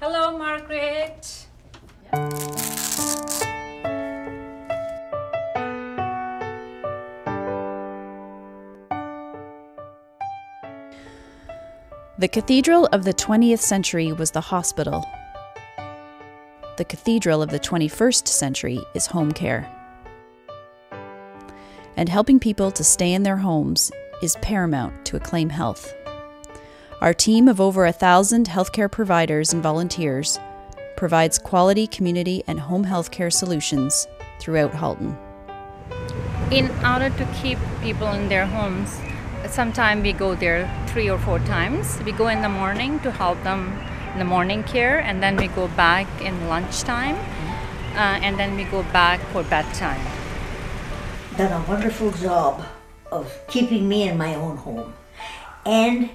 Hello, Margaret. The cathedral of the 20th century was the hospital. The cathedral of the 21st century is home care. And helping people to stay in their homes is paramount to Acclaim Health. Our team of over 1,000 healthcare providers and volunteers provides quality community and home healthcare solutions throughout Halton. In order to keep people in their homes, sometimes we go there 3 or 4 times. We go in the morning to help them in the morning care, and then we go back in lunchtime, and then we go back for bedtime. Done a wonderful job of keeping me in my own home and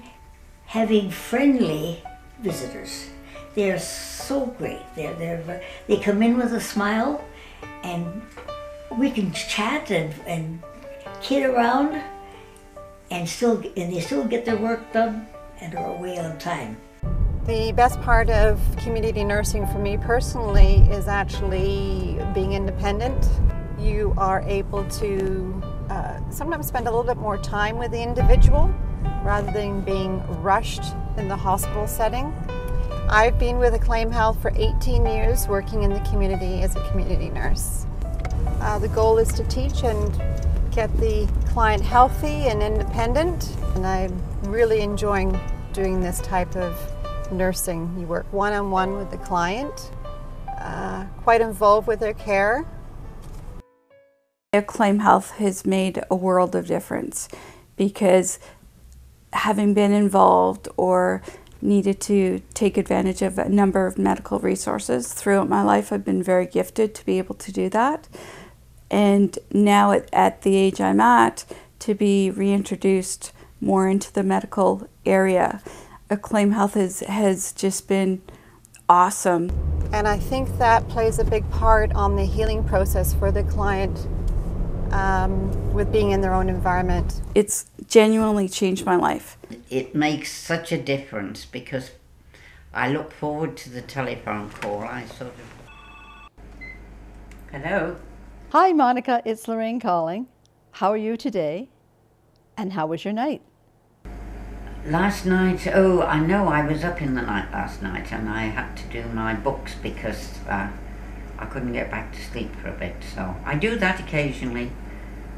having friendly visitors. They're so great. They come in with a smile, and we can chat and kid around, and they still get their work done and are away on time. The best part of community nursing for me personally is actually being independent. You are able to sometimes spend a little bit more time with the individual rather than being rushed in the hospital setting. I've been with Acclaim Health for 18 years working in the community as a community nurse. The goal is to teach and get the client healthy and independent, and I'm really enjoying doing this type of nursing. You work one-on-one with the client, quite involved with their care. Acclaim Health has made a world of difference because having been involved or needed to take advantage of a number of medical resources throughout my life, I've been very gifted to be able to do that. And now at the age I'm at, to be reintroduced more into the medical area, Acclaim Health has just been awesome. And I think that plays a big part on the healing process for the client with being in their own environment. It's genuinely changed my life. It makes such a difference because I look forward to the telephone call. Hello? Hi Monica, it's Lorraine calling. How are you today? And how was your night? Last night, I know I was up in the night last night and I had to do my books because I couldn't get back to sleep for a bit. So I do that occasionally,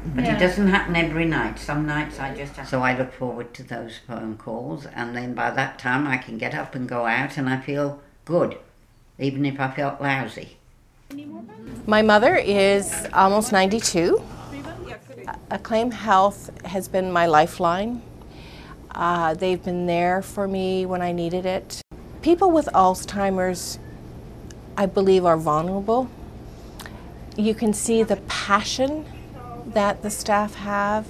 but It doesn't happen every night. Some nights I just have. So I look forward to those phone calls, and then by that time I can get up and go out and I feel good, even if I felt lousy. My mother is almost 92. Acclaim Health has been my lifeline. They've been there for me when I needed it. People with Alzheimer's, I believe, are vulnerable. You can see the passion that the staff have.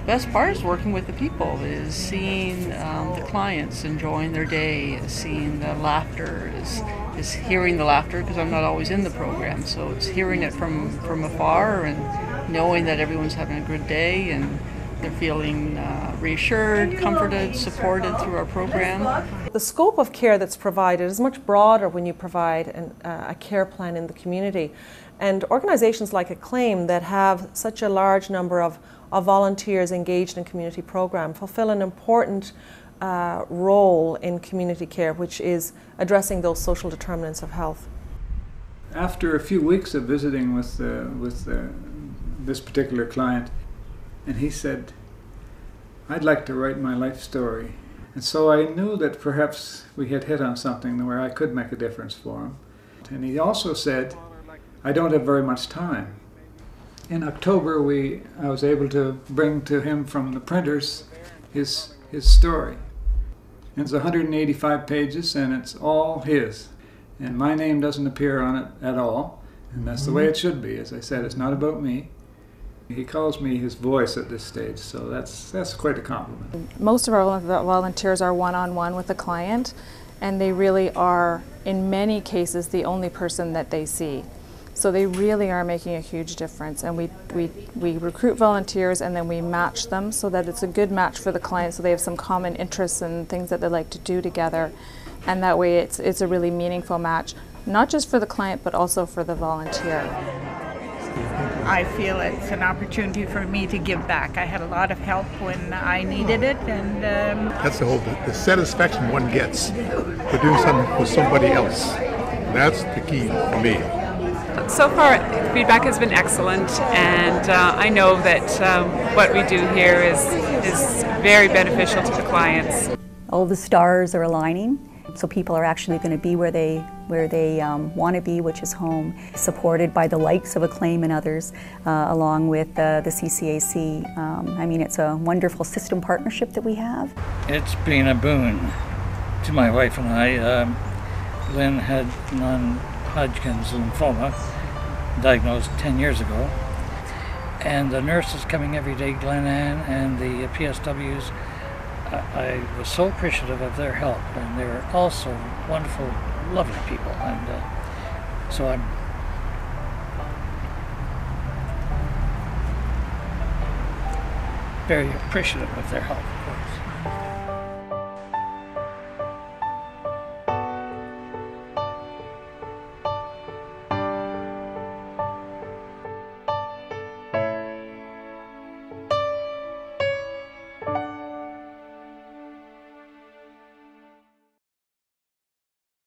Best part is working with the people, is seeing the clients enjoying their day, seeing the laughter, is hearing the laughter, because I'm not always in the program, so it's hearing it from afar and knowing that everyone's having a good day and they're feeling reassured, comforted, supported through our program. The scope of care that's provided is much broader when you provide a care plan in the community. And organizations like Acclaim that have such a large number of volunteers engaged in community program fulfill an important role in community care, which is addressing those social determinants of health. After a few weeks of visiting with this particular client, and he said, "I'd like to write my life story." And so I knew that perhaps we had hit on something where I could make a difference for him. And he also said, "I don't have very much time." In October, I was able to bring to him from the printers his story. It's 185 pages, and it's all his. And my name doesn't appear on it at all. And that's the way it should be. As I said, it's not about me. He calls me his voice at this stage, so that's quite a compliment. Most of our volunteers are one-on-one with the client, and they really are, in many cases, the only person that they see. So they really are making a huge difference, and we recruit volunteers and then we match them so that it's a good match for the client, so they have some common interests and things that they like to do together. and that way it's a really meaningful match, not just for the client but also for the volunteer. I feel it's an opportunity for me to give back. I had a lot of help when I needed it, and that's the satisfaction one gets for doing something for somebody else. That's the key for me. So far, feedback has been excellent, and I know that what we do here is very beneficial to the clients. All the stars are aligning, so people are actually going to be where they want to be, which is home, supported by the likes of Acclaim and others, along with the CCAC. I mean, it's a wonderful system partnership that we have. It's been a boon to my wife and I. Lynn had non-Hodgkin's lymphoma, diagnosed 10 years ago, and the nurses coming every day, Glenanne and the PSWs, I was so appreciative of their help, and they're also wonderful, lovely people, and so I'm very appreciative of their help, of course.